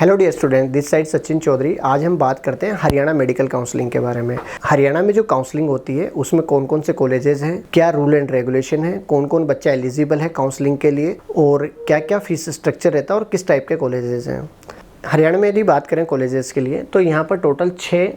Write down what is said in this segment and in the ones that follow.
Hello dear student, this side Sachin Chaudhary. आज हम बात करते हैं हरियाणा मेडिकल काउंसलिंग के बारे में। हरियाणा में जो काउंसलिंग होती है उसमें कौन कौन से कॉलेजेस हैं, क्या रूल एंड रेगुलेशन है, कौन कौन बच्चा एलिजिबल है काउंसलिंग के लिए और क्या क्या फीस स्ट्रक्चर रहता है और किस टाइप के कॉलेजेस हैं। हरियाणा में यदि बात करें कॉलेजेस के लिए तो यहाँ पर टोटल 6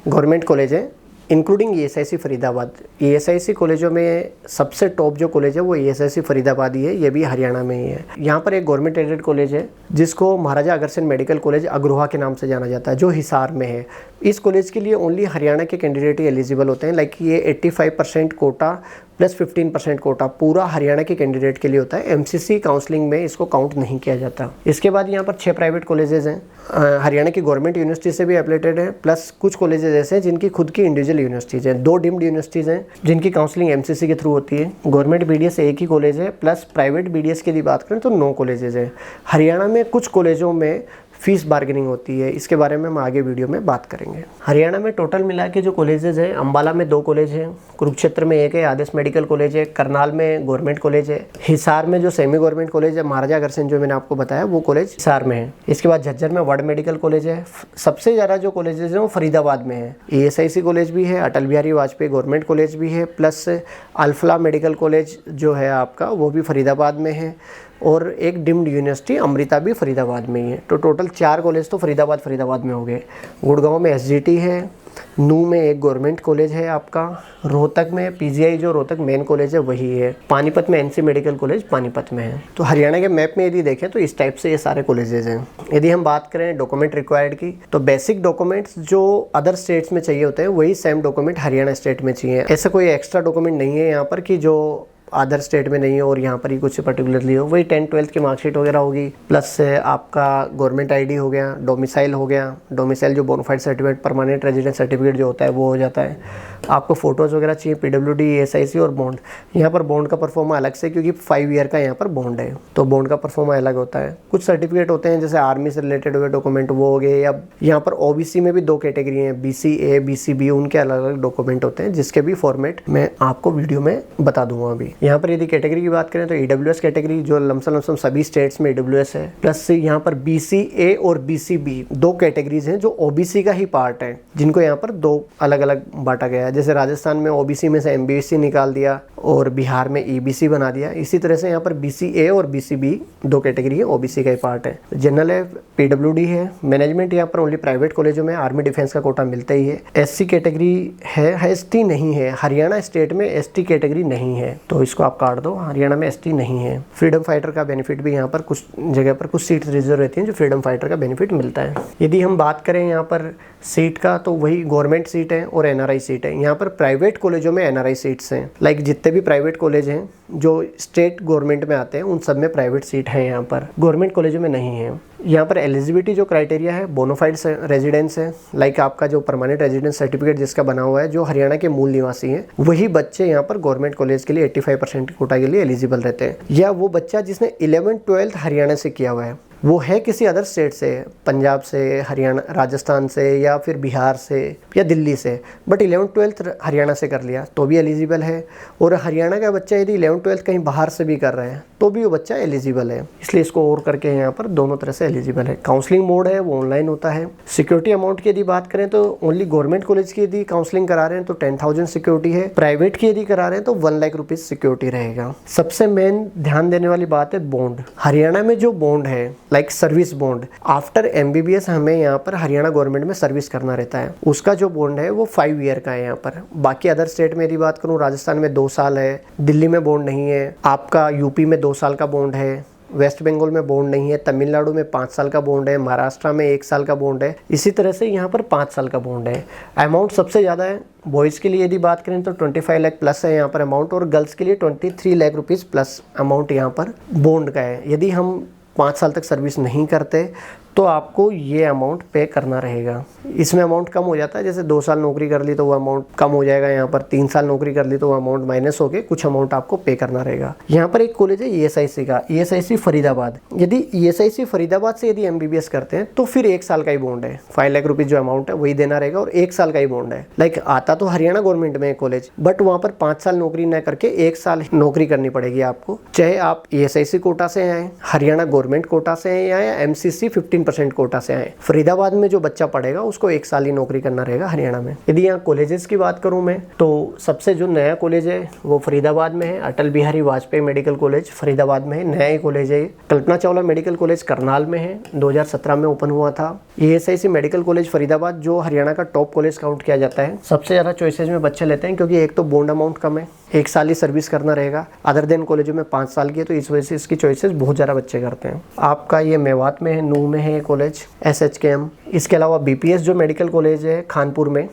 गवर्नमेंट कॉलेज हैं इंक्लूडिंग ESIC फरीदाबाद। ESIC कॉलेजों में सबसे टॉप जो कॉलेज है वो ESIC फरीदाबाद ही है, ये भी हरियाणा में ही है। यहाँ पर एक गवर्नमेंट एडेड कॉलेज है जिसको महाराजा अग्रसेन मेडिकल कॉलेज अग्रोहा के नाम से जाना जाता है, जो हिसार में है। इस कॉलेज के लिए ओनली हरियाणा के कैंडिडेट ही एलिजिबल होते हैं। लाइक ये 85% कोटा प्लस 15% कोटा पूरा हरियाणा के कैंडिडेट के लिए होता है। MCC काउंसलिंग में इसको काउंट नहीं किया जाता। इसके बाद यहाँ पर 6 प्राइवेट कॉलेजेस हैं, हरियाणा की गवर्नमेंट यूनिवर्सिटी से भी एफिलेटेड हैं, प्लस कुछ कॉलेजेस ऐसे हैं जिनकी खुद की इंडिविजुअल यूनिवर्सिटीज़ हैं। 2 डीम्ड यूनिवर्सिटीज़ हैं जिनकी काउंसलिंग MCC के थ्रू होती है। गवर्नमेंट BDS एक ही कॉलेज है, प्लस प्राइवेट BDS की यदि बात करें तो 9 कॉलेजेस हैं। हरियाणा में कुछ कॉलेजों में फीस बार्गेनिंग होती है, इसके बारे में हम आगे वीडियो में बात करेंगे। हरियाणा में टोटल मिला के जो कॉलेजेस हैं, अंबाला में 2 कॉलेज हैं, कुरुक्षेत्र में 1 है, आदर्श मेडिकल कॉलेज है, करनाल में गवर्नमेंट कॉलेज है, हिसार में जो सेमी गवर्नमेंट कॉलेज है महाराजा अग्रसेन जो मैंने आपको बताया वो कॉलेज हिसार में है। इसके बाद झज्जर में वर्ड मेडिकल कॉलेज है। सबसे ज़्यादा जो कॉलेजेस हैं वो फरीदाबाद में है। ESIC कॉलेज भी है, अटल बिहारी वाजपेयी गवर्नमेंट कॉलेज भी है, प्लस अल्फला मेडिकल कॉलेज जो है आपका वो भी फरीदाबाद में है, और एक डीम्ड यूनिवर्सिटी अमृता भी फरीदाबाद में ही है। तो टोटल 4 कॉलेज तो फरीदाबाद में हो गए। गुड़गांव में SGT है, नू में एक गवर्नमेंट कॉलेज है आपका, रोहतक में PGI जो रोहतक मेन कॉलेज है वही है, पानीपत में NC मेडिकल कॉलेज पानीपत में है। तो हरियाणा के मैप में यदि देखें तो इस टाइप से ये सारे कॉलेजेस हैं। यदि हम बात करें डॉक्यूमेंट रिक्वायर्ड की तो बेसिक डॉक्यूमेंट्स जो अदर स्टेट्स में चाहिए होते हैं वही सेम डॉक्यूमेंट हरियाणा स्टेट में चाहिए। ऐसा कोई एक्स्ट्रा डॉक्यूमेंट नहीं है यहाँ पर कि जो अदर स्टेट में नहीं है और यहाँ पर ही कुछ पर्टिकुलरली हो। वही 10th-12th की मार्कशीट वगैरह होगी, प्लस आपका गवर्नमेंट ID हो गया, डोमिसाइल हो गया, डोमिसाइल जो bonafide certificate permanent resident certificate जो होता है वो हो जाता है। आपको फोटोज़ वगैरह चाहिए, PWD ESIC और बॉन्ड। यहाँ पर बॉन्ड का परफॉर्मा अलग से क्योंकि 5 ईयर का यहाँ पर बॉन्ड है तो बॉन्ड का परफॉर्मा अलग होता है। कुछ सर्टिफिकेट होते हैं जैसे आर्मी से रिलेटेड हुए डॉक्यूमेंट वो हो गए, या यहाँ पर OBC में भी 2 कैटेगरी हैं, BCA BCB, उनके अलग अलग डॉक्यूमेंट होते हैं जिसके भी फॉर्मेट मैं आपको वीडियो में बता दूंगा अभी। यहाँ पर यदि कैटेगरी की बात करें तो EWS कैटेगरी जो लमसम सभी स्टेट्स में EWS है, प्लस यहाँ पर BCA और BCB 2 कैटेगरीज हैं जो OBC का ही पार्ट है, जिनको यहाँ पर 2 अलग अलग बांटा गया है। जैसे राजस्थान में OBC में से MBC निकाल दिया और बिहार में EBC बना दिया। इसी तरह से यहाँ पर BCA और BCB 2 कैटेगरी है, OBC का ही पार्ट है। जनरल है, PWD है, मैनेजमेंट यहाँ पर ओनली प्राइवेट कॉलेजों में आर्मी डिफेंस का कोटा मिलता ही है। SC कैटेगरी है, ST नहीं है। हरियाणा स्टेट में ST कैटेगरी नहीं है तो इसको आप काट दो, हरियाणा में ST नहीं है। फ्रीडम फाइटर का बेनिफिट भी यहाँ पर कुछ जगह पर कुछ सीट रिजर्व रहती हैं जो फ्रीडम फाइटर का बेनिफिट मिलता है। यदि हम बात करें यहाँ पर सीट का तो वही गवर्नमेंट सीट है और NRI सीट है। यहाँ पर प्राइवेट कॉलेजों में NRI सीट्स हैं। लाइक जितने भी प्राइवेट कॉलेज हैं जो स्टेट गवर्नमेंट में आते हैं उन सब में प्राइवेट सीट है, यहाँ पर गवर्नमेंट कॉलेजों में नहीं है। यहाँ पर एलिजिबिलिटी जो क्राइटेरिया है बोनाफाइड रेजिडेंस है। लाइक आपका जो परमानेंट रेजिडेंस सर्टिफिकेट जिसका बना हुआ है, जो हरियाणा के मूल निवासी हैं वही बच्चे यहाँ पर गवर्नमेंट कॉलेज के लिए 85% कोटा के लिए एलिजिबल रहते हैं। या वो बच्चा जिसने 11th-12th हरियाणा से किया हुआ है, वो है किसी अदर स्टेट से, पंजाब से, हरियाणा, राजस्थान से या फिर बिहार से या दिल्ली से, बट 11th-12th हरियाणा से कर लिया तो भी एलिजिबल है। और हरियाणा का बच्चा यदि 11th-12th कहीं बाहर से भी कर रहा है तो भी वो बच्चा एलिजिबल है। इसलिए इसको और करके यहाँ पर दोनों तरह से एलिजिबल है। काउंसलिंग मोड है वो ऑनलाइन होता है। सिक्योरिटी अमाउंट की यदि बात करें तो ओनली गवर्नमेंट कॉलेज की यदि काउंसलिंग करा रहे हैं तो 10,000 सिक्योरिटी है। प्राइवेट की यदि करा रहे हैं तो 1 लाख रुपीज सिक्योरिटी रहेगा। सबसे मेन ध्यान देने वाली बात है बॉन्ड। हरियाणा में जो बॉन्ड है like service bond, after MBBS हमें यहाँ पर हरियाणा गवर्नमेंट में सर्विस करना रहता है, उसका जो बॉन्ड है वो 5 ईयर का है यहाँ पर। बाकी अदर स्टेट में यदि बात करूँ, राजस्थान में 2 साल है, दिल्ली में बॉन्ड नहीं है, आपका यूपी में 2 साल का बॉन्ड है, वेस्ट बंगाल में बॉन्ड नहीं है, तमिलनाडु में 5 साल का बॉन्ड है, महाराष्ट्र में 1 साल का बॉन्ड है। इसी तरह से यहाँ पर 5 साल का बॉन्ड है। अमाउंट सबसे ज़्यादा है बॉयज़ के लिए यदि बात करें तो 25 लाख प्लस है यहाँ पर अमाउंट, और गर्ल्स के लिए 23 लाख रुपीज़ प्लस अमाउंट यहाँ पर बॉन्ड का है। यदि हम 5 साल तक सर्विस नहीं करते तो आपको ये अमाउंट पे करना रहेगा। इसमें अमाउंट कम हो जाता है, जैसे 2 साल नौकरी कर ली तो वो अमाउंट कम हो जाएगा, यहाँ पर 3 साल नौकरी कर ली तो वो अमाउंट माइनस होके कुछ अमाउंट आपको पे करना रहेगा। यहाँ पर एक कॉलेज है ESIC का, ESIC फरीदाबाद। यदि ESIC फरीदाबाद से यदि MBBS करते हैं तो फिर 1 साल का ही बॉन्ड है, 5 लाख रुपीज जो अमाउंट है वही देना रहेगा और 1 साल का ही बॉन्ड है। लाइक आता तो हरियाणा गवर्नमेंट में कॉलेज, बट वहाँ पर 5 साल नौकरी न करके 1 साल नौकरी करनी पड़ेगी आपको, चाहे आप ESIC कोटा से आए, हरियाणा गवर्नमेंट गवर्नमेंट कोटा से हैं या एमसीसी 15% कोटा से आए। फरीदाबाद में जो बच्चा पढ़ेगा उसको 1 साल ही नौकरी करना रहेगा हरियाणा में। यदि यहाँ कॉलेजेस की बात करूँ मैं, तो सबसे जो नया कॉलेज है वो फरीदाबाद में है, अटल बिहारी वाजपेयी मेडिकल कॉलेज फरीदाबाद में है, नया ही कॉलेज है। कल्पना चावला मेडिकल कॉलेज करनाल में है, 2017 में ओपन हुआ था। ESIC मेडिकल कॉलेज फरीदाबाद जो हरियाणा का टॉप कॉलेज काउंट किया जाता है। सबसे ज़्यादा चॉइसेज में बच्चे लेते हैं क्योंकि एक तो बॉन्ड अमाउंट कम है, 1 साल ही सर्विस करना रहेगा, अदर देन कॉलेजों में 5 साल की है, तो इस वजह से इसकी चॉइसेस बहुत ज़्यादा बच्चे करते हैं। आपका ये मेवात में है, नूह में है ये कॉलेज SHKM। इसके अलावा BPS जो मेडिकल कॉलेज है खानपुर में,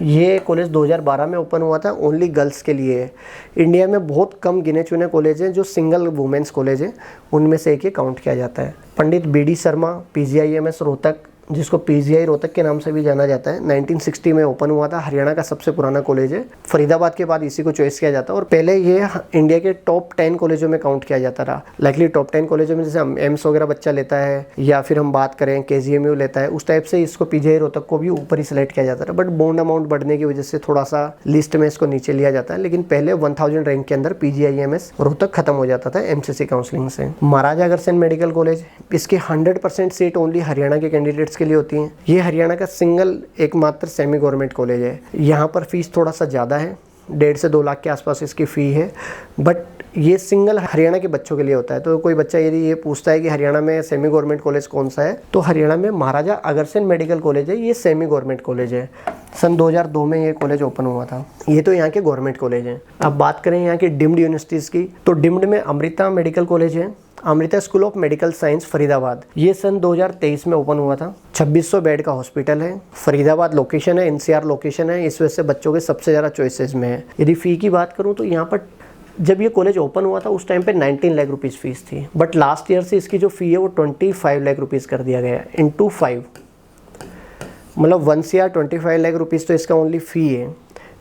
ये कॉलेज 2012 में ओपन हुआ था, ओनली गर्ल्स के लिए है। इंडिया में बहुत कम गिने चुने कॉलेज हैं जो सिंगल वुमेंस कॉलेज है, उनमें से एक ये काउंट किया जाता है। पंडित BD शर्मा PGIMS रोहतक, जिसको PGI रोहतक के नाम से भी जाना जाता है, 1960 में ओपन हुआ था, हरियाणा का सबसे पुराना कॉलेज है। फरीदाबाद के बाद इसी को चॉइस किया जाता है और पहले ये इंडिया के टॉप 10 कॉलेजों में काउंट किया जाता रहा। लाइकली टॉप 10 कॉलेजों में जैसे एम्स वगैरह बच्चा लेता है या फिर हम बात करें KGMU लेता है, उस टाइप से इसको PGI रोहतक को भी ऊपर ही सिलेक्ट किया जाता है। बट बॉन्ड अमाउंट बढ़ने की वजह से थोड़ा सा लिस्ट में इसको नीचे लिया जाता है, लेकिन पहले 1000 रैंक के अंदर PGIMS रोहतक खत्म हो जाता था MCC काउंसलिंग से। महाराजा अग्रसेन मेडिकल कॉलेज, इसकी 100% सीट ओनली हरियाणा के कैंडिडेट्स के लिए होती हैं। ये हरियाणा का सिंगल एकमात्र सेमी गवर्नमेंट कॉलेज है। यहाँ पर फीस थोड़ा सा ज़्यादा है, 1.5 से 2 लाख के आसपास इसकी फ़ी है, बट ये सिंगल हरियाणा के बच्चों के लिए होता है। तो कोई बच्चा यदि ये पूछता है कि हरियाणा में सेमी गवर्नमेंट कॉलेज कौन सा है, तो हरियाणा में महाराजा अग्रसेन मेडिकल कॉलेज है, ये सेमी गवर्नमेंट कॉलेज है। सन 2002 में ये कॉलेज ओपन हुआ था। ये तो यहाँ के गवर्नमेंट कॉलेज हैं। अब बात करें यहाँ की डिम्ड यूनिवर्सिटीज़ की, तो डिम्ड में अमृता मेडिकल कॉलेज है, Amrita school of medical science Faridabad, ये सन 2023 में ओपन हुआ था। 2600 बेड का हॉस्पिटल है। फरीदाबाद लोकेशन है, NCR लोकेशन है, इस वजह से बच्चों के सबसे ज़्यादा चॉइसेस में है। यदि फ़ी की बात करूँ तो यहाँ पर जब ये कॉलेज ओपन हुआ था उस टाइम पे 19 लाख रुपीज़ फीस थी, बट लास्ट ईयर से इसकी जो फ़ी है वो 25 लाख रुपीज़ कर दिया गया है, इंटू 5, मतलब 1 CR 25 लाख रुपीज़ तो इसका ओनली फ़ी है,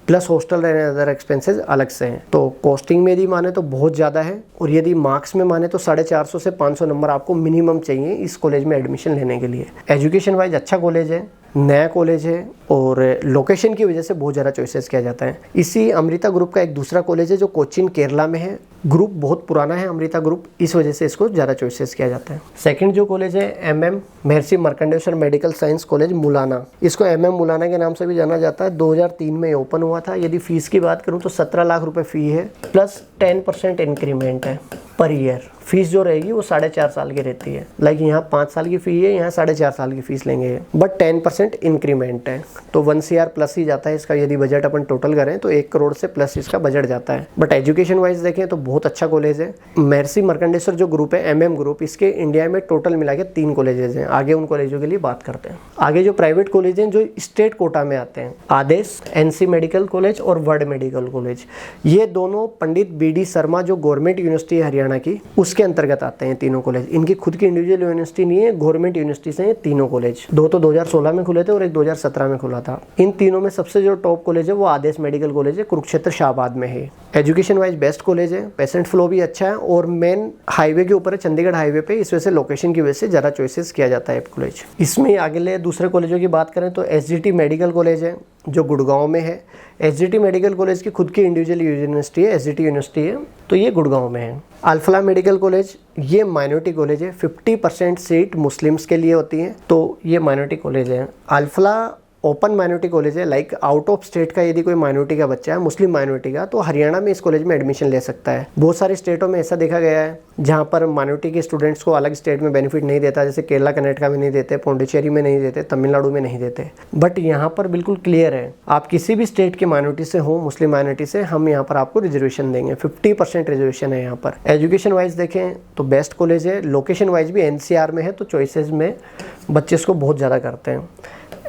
plus hostel and other expenses अलग से हैं। तो कॉस्टिंग में यदि माने तो बहुत ज़्यादा है, और यदि मार्क्स में माने तो 450 से 500 नंबर आपको मिनिमम चाहिए इस कॉलेज में एडमिशन लेने के लिए। एजुकेशन वाइज अच्छा कॉलेज है, नया कॉलेज है, और लोकेशन की वजह से बहुत ज़्यादा चॉइसेस किया जाता है। इसी अमृता ग्रुप का एक दूसरा कॉलेज है जो कोचीन केरला में है। ग्रुप बहुत पुराना है अमृता ग्रुप, इस वजह से इसको ज़्यादा चॉइसेस किया जाता है। सेकंड जो कॉलेज है MM Maharishi Markandeshwar medical science college Mullana, इसको MM मुलाना के नाम से भी जाना जाता है। 2003 में ओपन हुआ था। यदि फीस की बात करूँ तो 17 लाख रुपए फ़ी है, प्लस 10% इंक्रीमेंट है पर ईयर। फीस जो रहेगी वो 4.5 साल की रहती है। लाइक यहाँ 5 साल की फ़ी है, यहाँ 4.5 साल की फ़ीस लेंगे, बट 10% इंक्रीमेंट है, तो 1 CR प्लस ही जाता है इसका। यदि बजट अपन टोटल करें तो 1 करोड़ से प्लस इसका बजट जाता है। बट एजुकेशन वाइज देखें तो बहुत अच्छा कॉलेज है। महर्षि मार्कंडेश्वर जो ग्रुप है MM ग्रुप, इसके इंडिया में टोटल मिला के 3 कॉलेजेस हैं। आगे उन कॉलेजों के लिए बात करते हैं। आगे जो प्राइवेट कॉलेज हैं जो स्टेट कोटा में आते हैं, आदेश NC मेडिकल कॉलेज और वर्ड मेडिकल कॉलेज, ये दोनों पंडित BD शर्मा जो गवर्नमेंट यूनिवर्सिटी है हरियाणा की, उसके अंतर्गत आते हैं तीनों कॉलेज। इनकी खुद की इंडिविजुअल यूनिवर्सिटी नहीं है, गवर्नमेंट यूनिवर्सिटी से ये तीनों कॉलेज। 2 तो 2016 में खुले थे और एक 2017 में खुला था। इन तीनों में सबसे जो टॉप कॉलेज है वो आदेश मेडिकल कॉलेज है, कुरुक्षेत्र शाहबाद में है। एजुकेशन वाइज बेस्ट कॉलेज है, पेशेंट फ्लो भी अच्छा है, और मेन हाईवे के ऊपर है, चंडीगढ़ हाईवे पे, इस वजह से लोकेशन की वजह से ज़्यादा चॉइसेस किया जाता है कॉलेज। इसमें आगे दूसरे कॉलेजों की बात करें तो SGT मेडिकल कॉलेज है जो गुड़गांव में है। SGT मेडिकल कॉलेज की खुद की इंडिविजुअल यूनिवर्सिटी है, SGT यूनिवर्सिटी है, तो ये गुड़गांव में है। अल्फला मेडिकल कॉलेज, ये माइनॉरिटी कॉलेज है, 50% सीट मुस्लिम्स के लिए होती हैं, तो ये माइनॉरिटी कॉलेज है। अल्फला ओपन माइनॉरिटी कॉलेज है, लाइक आउट ऑफ स्टेट का यदि कोई माइनॉरिटी का बच्चा है, मुस्लिम माइनॉरिटी का, तो हरियाणा में इस कॉलेज में एडमिशन ले सकता है। बहुत सारे स्टेटों में ऐसा देखा गया है जहाँ पर माइनॉरिटी के स्टूडेंट्स को अलग स्टेट में बेनिफिट नहीं देता, जैसे केरला कर्नाटका में नहीं देते, पौंडीचेरी में नहीं देते, तमिलनाडु में नहीं देते। बट यहाँ पर बिल्कुल क्लियर है, आप किसी भी स्टेट के माइनॉरिटी से हो, मुस्लिम माइनॉरिटी से, हम यहाँ पर आपको रिजर्वेशन देंगे। 50% रिजर्वेशन है यहाँ पर। एजुकेशन वाइज देखें तो बेस्ट कॉलेज है, लोकेशन वाइज भी NCR में है, तो चॉइसेस में बच्चे इसको बहुत ज़्यादा करते हैं।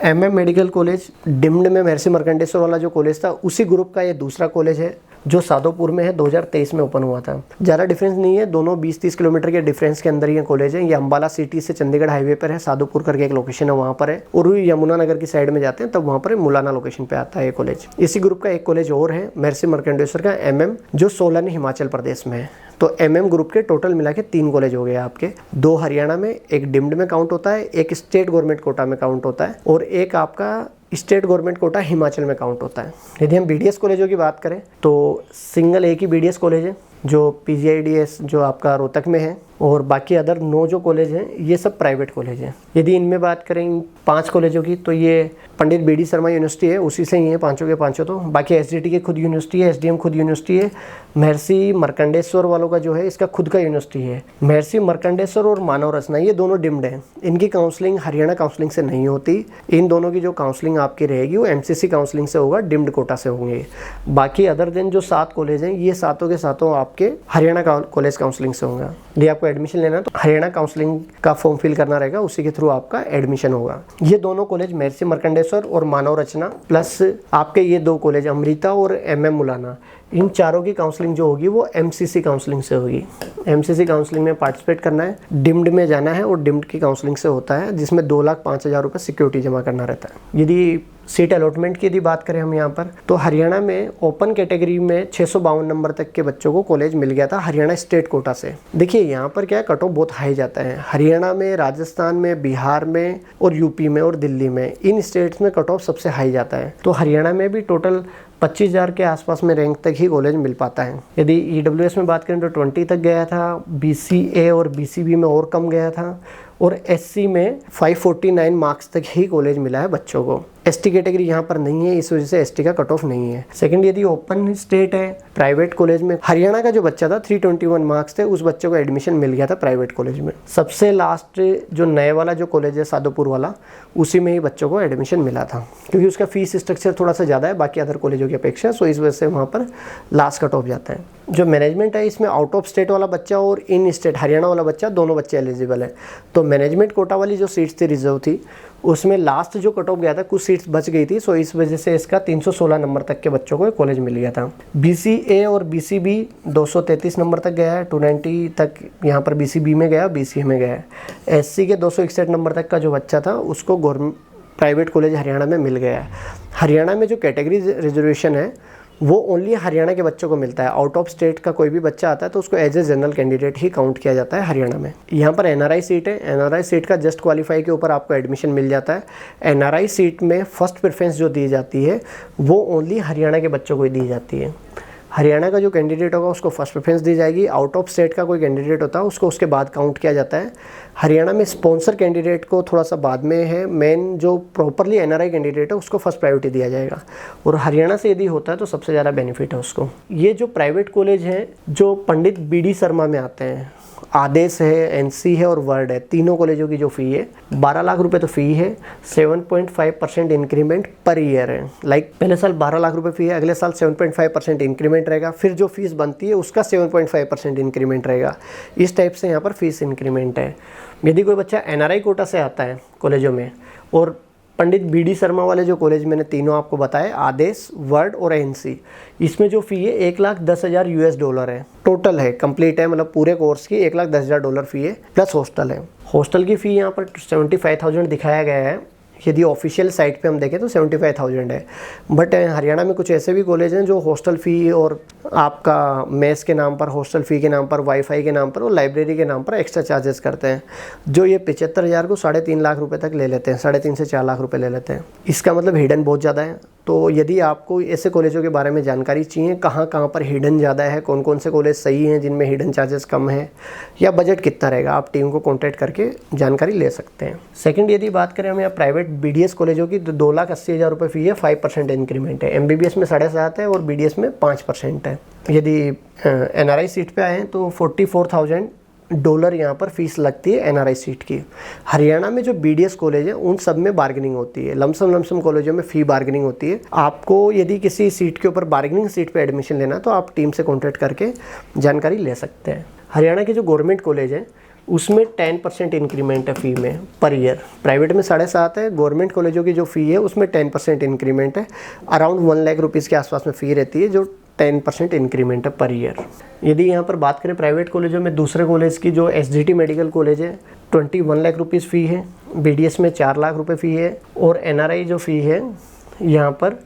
MM मेडिकल कॉलेज डिम्ड में महर्षि मार्कंडेश्वर वाला जो कॉलेज था, उसी ग्रुप का ये दूसरा कॉलेज है जो सादोपुर में है, 2023 में ओपन हुआ था। ज़्यादा डिफरेंस नहीं है, दोनों 20-30 किलोमीटर के डिफरेंस के अंदर ये कॉलेज है। ये अम्बाला सिटी से चंडीगढ़ हाईवे पर है, सादोपुर करके एक लोकेशन है वहाँ पर है, और यमुनानगर की साइड में जाते हैं तब वहाँ पर मुलाना लोकेशन पे आता है ये कॉलेज। इसी ग्रुप का एक कॉलेज और है महर्षि मार्कंडेश्वर का MM, जो सोलन हिमाचल प्रदेश में है। तो MM ग्रुप के टोटल मिला के 3 कॉलेज हो गए आपके, 2 हरियाणा में, एक डिम्ड में काउंट होता है, एक स्टेट गवर्नमेंट कोटा में काउंट होता है, और एक आपका स्टेट गवर्नमेंट कोटा हिमाचल में काउंट होता है। यदि हम BDS कॉलेजों की बात करें तो सिंगल एक ही BDS कॉलेज है, जो PGIDS जो आपका रोहतक में है, और बाकी अदर 9 जो कॉलेज हैं ये सब प्राइवेट कॉलेज हैं। यदि इनमें बात करें इन 5 कॉलेजों की, तो ये पंडित BD शर्मा यूनिवर्सिटी है, उसी से ही है पांचों के पांचों। तो बाकी SGT की खुद यूनिवर्सिटी है, SDM खुद यूनिवर्सिटी है। महर्षि मार्कंडेश्वर वालों का जो है इसका खुद का यूनिवर्सिटी है। महर्षि मार्कंडेश्वर और मानव रचना ये दोनों डिम्ड हैं। इनकी काउंसलिंग हरियाणा काउंसलिंग से नहीं होती। इन दोनों की जो काउंसलिंग आपकी रहेगी वो MCC काउंसलिंग से होगा, डिम्ड कोटा से होंगे। बाकी अदर दिन जो 7 कॉलेज हैं ये सातों के सातों आपके हरियाणा कॉलेज काउंसलिंग से होंगे। यदि आपको एडमिशन लेना है तो हरियाणा काउंसलिंग का फॉर्म फिल करना रहेगा, उसी के थ्रू आपका एडमिशन होगा। ये दोनों कॉलेज महर्षि मार्कंडेश्वर और मानव रचना प्लस आपके ये 2 कॉलेज अमृता और MM मुलाना, इन चारों की काउंसलिंग जो होगी वो MCC काउंसलिंग से होगी। MCC काउंसलिंग में पार्टिसिपेट करना है, डिम्ड में जाना है, और डिम्ड की काउंसलिंग से होता है जिसमें 2,05,000 रुपये सिक्योरिटी जमा करना रहता है। यदि सीट अलॉटमेंट की यदि बात करें हम यहाँ पर, तो हरियाणा में ओपन कैटेगरी में 652 नंबर तक के बच्चों को कॉलेज मिल गया था हरियाणा स्टेट कोटा से। देखिए यहाँ पर क्या है, कट ऑफ बहुत हाई जाता है। हरियाणा में, राजस्थान में, बिहार में और यूपी में और दिल्ली में, इन स्टेट्स में कट ऑफ सबसे हाई जाता है। तो हरियाणा में भी टोटल 25,000 के आसपास में रैंक तक ही कॉलेज मिल पाता है। यदि EWS में बात करें तो 20 तक गया था, BCA और BCB में और कम गया था, और SC में 549 मार्क्स तक ही कॉलेज मिला है बच्चों को। ST कैटेगरी यहाँ पर नहीं है, इस वजह से ST का कट ऑफ नहीं है। सेकंड, यदि ओपन स्टेट है प्राइवेट कॉलेज में, हरियाणा का जो बच्चा था 321 मार्क्स थे, उस बच्चे को एडमिशन मिल गया था प्राइवेट कॉलेज में। सबसे लास्ट जो नए वाला जो कॉलेज है सादोपुर वाला, उसी में ही बच्चों को एडमिशन मिला था, क्योंकि उसका फीस स्ट्रक्चर थोड़ा सा ज़्यादा है बाकी अदर कॉलेजों की अपेक्षा, सो इस वजह से वहाँ पर लास्ट कट ऑफ जाता है। जो मैनेजमेंट है इसमें आउट ऑफ स्टेट वाला बच्चा और इन स्टेट हरियाणा वाला बच्चा दोनों बच्चे एलिजिबल है। तो मैनेजमेंट कोटा वाली जो सीट्स थी रिजर्व थी, उसमें लास्ट जो कट ऑफ गया था, कुछ सीट्स बच गई थी, सो इस वजह से इसका 316 नंबर तक के बच्चों को कॉलेज मिल गया था। BCA और BCB 233 नंबर तक गया है, 290 तक यहाँ पर BCB में गया, BCA में गया है। SC के 261 नंबर तक का जो बच्चा था उसको गवर्नमेंट प्राइवेट कॉलेज हरियाणा में मिल गया है। हरियाणा में जो कैटेगरी रिजर्वेशन है वो ओनली हरियाणा के बच्चों को मिलता है। आउट ऑफ स्टेट का कोई भी बच्चा आता है तो उसको एज ए जनरल कैंडिडेट ही काउंट किया जाता है हरियाणा में। यहाँ पर NRI सीट है, NRI सीट का जस्ट क्वालिफाई के ऊपर आपको एडमिशन मिल जाता है। NRI सीट में फर्स्ट प्रेफरेंस जो दी जाती है वो ओनली हरियाणा के बच्चों को ही दी जाती है। हरियाणा का जो कैंडिडेट होगा उसको फर्स्ट प्रेफरेंस दी जाएगी। आउट ऑफ स्टेट का कोई कैंडिडेट होता है उसको उसके बाद काउंट किया जाता है। हरियाणा में स्पॉन्सर कैंडिडेट को थोड़ा सा बाद में है, मेन जो प्रॉपरली NRI कैंडिडेट है उसको फर्स्ट प्रायोरिटी दिया जाएगा, और हरियाणा से यदि होता है तो सबसे ज़्यादा बेनिफिट है उसको। ये जो प्राइवेट कॉलेज हैं जो पंडित BD शर्मा में आते हैं, आदेश है, NC है और वर्ड है, तीनों कॉलेजों की जो फ़ी है 12 लाख रुपए तो फ़ी है, 7.5% इंक्रीमेंट पर ईयर है। लाइक पहले साल 12 लाख रुपए फ़ी है, अगले साल 7.5% इंक्रीमेंट रहेगा, फिर जो फीस बनती है उसका 7.5% इंक्रीमेंट रहेगा। इस टाइप से यहाँ पर फीस इंक्रीमेंट है। यदि कोई बच्चा NRI कोटा से आता है कॉलेजों में, और पंडित BD शर्मा वाले जो कॉलेज मैंने तीनों आपको बताए, आदेश, वर्ड और NC, इसमें जो फ़ी है $1,10,000 US है। टोटल है, कंप्लीट है, मतलब पूरे कोर्स की $1,10,000 फ़ी है, प्लस हॉस्टल है। हॉस्टल की फ़ी यहाँ पर 75,000 दिखाया गया है। यदि ऑफिशियल साइट पे हम देखें तो 75,000 है, बट हरियाणा में कुछ ऐसे भी कॉलेज हैं जो हॉस्टल फ़ी और आपका मेस के नाम पर, हॉस्टल फ़ी के नाम पर, वाईफाई के नाम पर और लाइब्रेरी के नाम पर एक्स्ट्रा चार्जेस करते हैं, जो ये 75,000 को 3.5 लाख रुपए तक ले लेते हैं, 3.5 से 4 लाख रुपए ले लेते हैं। इसका मतलब हिडन बहुत ज़्यादा है। तो यदि आपको ऐसे कॉलेजों के बारे में जानकारी चाहिए, कहाँ कहाँ पर हिडन ज़्यादा है, कौन कौन से कॉलेज सही हैं जिनमें हिडन चार्जेस कम है, या बजट कितना रहेगा, आप टीम को कॉन्टैक्ट करके जानकारी ले सकते हैं। सेकंड, यदि बात करें हम यहाँ प्राइवेट BDS कॉलेजों की, तो 2,80,000 रुपये फ़ी है, 5% इंक्रीमेंट है। MBBS में 7.5 है और BDS में 5% है। यदि NRI सीट पे आए हैं तो $44,000 यहाँ पर फीस लगती है NRI सीट की। हरियाणा में जो BDS कॉलेज है उन सब में बार्गेनिंग होती है, लमसम कॉलेजों में फ़ी बार्गेनिंग होती है। आपको यदि किसी सीट के ऊपर बार्गेनिंग सीट पे एडमिशन लेना तो आप टीम से कॉन्टैक्ट करके जानकारी ले सकते हैं। हरियाणा के जो गवर्नमेंट कॉलेज हैं उसमें 10% इंक्रीमेंट है फ़ी में पर ईयर। प्राइवेट में 7.5 है, गवर्नमेंट कॉलेजों की जो फ़ी है उसमें 10% इंक्रीमेंट है। अराउंड 1 लाख रुपीज़ के आसपास में फ़ी रहती है, जो 10% इंक्रीमेंट है पर ईयर। यदि यहाँ पर बात करें प्राइवेट कॉलेजों में, दूसरे कॉलेज की जो SGT मेडिकल कॉलेज है 21 लाख रुपीज़ फ़ी है, BDS में 4 लाख रुपये फ़ी है, और NRI जो फ़ी है यहाँ पर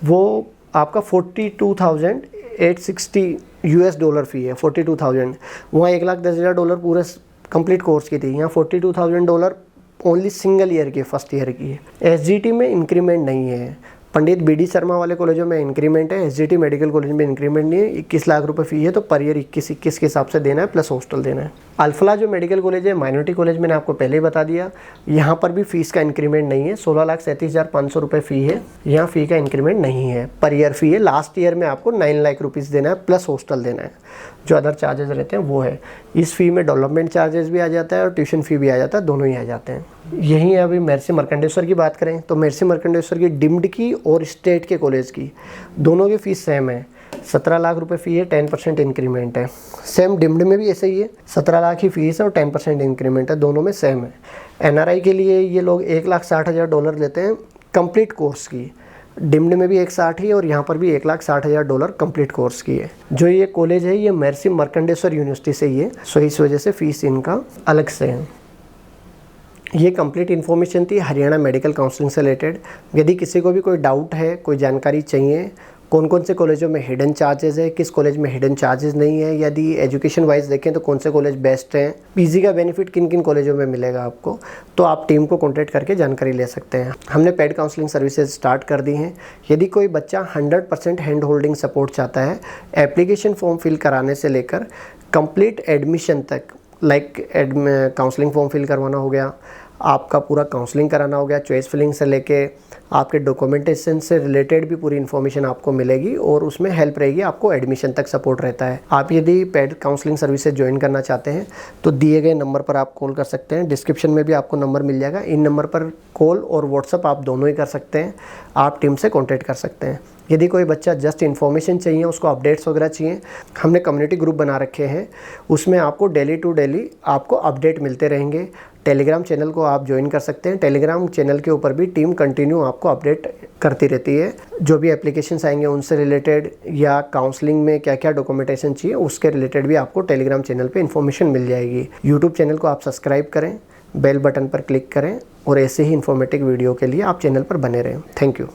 वो आपका $42,860 फ़ी है। 42,000, वहाँ $1,10,000 पूरे कंप्लीट कोर्स की थी, यहाँ $42,000 ओनली सिंगल ईयर की, फर्स्ट ईयर की है। SGT में इंक्रीमेंट नहीं है, पंडित BD शर्मा वाले कॉलेजों में इंक्रीमेंट है, SGT मेडिकल कॉलेज में इंक्रीमेंट नहीं है। 21 लाख रुपए फी है, तो पर ईयर 21 के हिसाब से देना है, प्लस हॉस्टल देना है। अल्फला जो मेडिकल कॉलेज है माइनॉरिटी कॉलेज, मैंने आपको पहले ही बता दिया, यहाँ पर भी फीस का इंक्रीमेंट नहीं है। 16,37,500 रुपये फ़ी है, यहाँ फ़ी का इंक्रीमेंट नहीं है, पर ईयर फ़ी है। लास्ट ईयर में आपको 9 लाख रुपीज़ देना है, प्लस हॉस्टल देना है। जो अदर चार्जेस रहते हैं वो है। इस फ़ी में डेवलपमेंट चार्जेस भी आ जाता है और ट्यूशन फ़ी भी आ जाता है, दोनों ही आ जाते हैं। यहीं अभी महर्षि मार्कंडेश्वर की बात करें तो महर्षि मार्कंडेश्वर की डिम्ड की और स्टेट के कॉलेज की दोनों की फ़ीस सेम है। 17 लाख रुपए फ़ी है, 10% इंक्रीमेंट है। सेम डिम्ड में भी ऐसे ही है, 17 लाख की फ़ीस है और 10% इंक्रीमेंट है, दोनों में सेम है। NRI के लिए ये लोग $1,60,000 लेते हैं कंप्लीट कोर्स की। डिम्ड में भी 1,60 ही और यहाँ पर भी $1,60,000 कंप्लीट कोर्स की है। जो ये कॉलेज है ये महर्षि मार्कंडेश्वर यूनिवर्सिटी से ही है, सो इस वजह से फ़ीस इनका अलग से है। ये कंप्लीट इन्फॉर्मेशन थी हरियाणा मेडिकल काउंसलिंग से रिलेटेड। यदि किसी को भी कोई डाउट है, कोई जानकारी चाहिए, कौन कौन से कॉलेजों में हिडन चार्जेस है, किस कॉलेज में हिडन चार्जेस नहीं है, यदि एजुकेशन वाइज देखें तो कौन से कॉलेज बेस्ट हैं, पीजी का बेनिफिट किन किन कॉलेजों में मिलेगा आपको, तो आप टीम को कॉन्टैक्ट करके जानकारी ले सकते हैं। हमने पेड काउंसलिंग सर्विसेज स्टार्ट कर दी हैं। यदि कोई बच्चा 100% हैंड होल्डिंग सपोर्ट चाहता है, एप्लीकेशन फॉर्म फिल कराने से लेकर कंप्लीट एडमिशन तक, लाइक काउंसलिंग फॉर्म फिल करवाना हो गया, आपका पूरा काउंसलिंग कराना हो गया, चॉइस फिलिंग से लेके आपके डॉक्यूमेंटेशन से रिलेटेड भी पूरी इन्फॉर्मेशन आपको मिलेगी और उसमें हेल्प रहेगी, आपको एडमिशन तक सपोर्ट रहता है। आप यदि पेड काउंसलिंग सर्विसेज ज्वाइन करना चाहते हैं तो दिए गए नंबर पर आप कॉल कर सकते हैं। डिस्क्रिप्शन में भी आपको नंबर मिल जाएगा, इन नंबर पर कॉल और व्हाट्सअप आप दोनों ही कर सकते हैं। आप टीम से कॉन्टैक्ट कर सकते हैं। यदि कोई बच्चा जस्ट इन्फॉर्मेशन चाहिए, उसको अपडेट्स वगैरह चाहिए, हमने कम्युनिटी ग्रुप बना रखे हैं, उसमें आपको डेली टू डेली आपको अपडेट मिलते रहेंगे। टेलीग्राम चैनल को आप ज्वाइन कर सकते हैं। टेलीग्राम चैनल के ऊपर भी टीम कंटिन्यू आपको अपडेट करती रहती है। जो भी एप्लीकेशंस आएंगे उनसे रिलेटेड या काउंसलिंग में क्या क्या डॉक्यूमेंटेशन चाहिए उसके रिलेटेड भी आपको टेलीग्राम चैनल पे इन्फॉर्मेशन मिल जाएगी। यूट्यूब चैनल को आप सब्सक्राइब करें, बेल बटन पर क्लिक करें और ऐसे ही इन्फॉर्मेटिव वीडियो के लिए आप चैनल पर बने रहें। Thank you.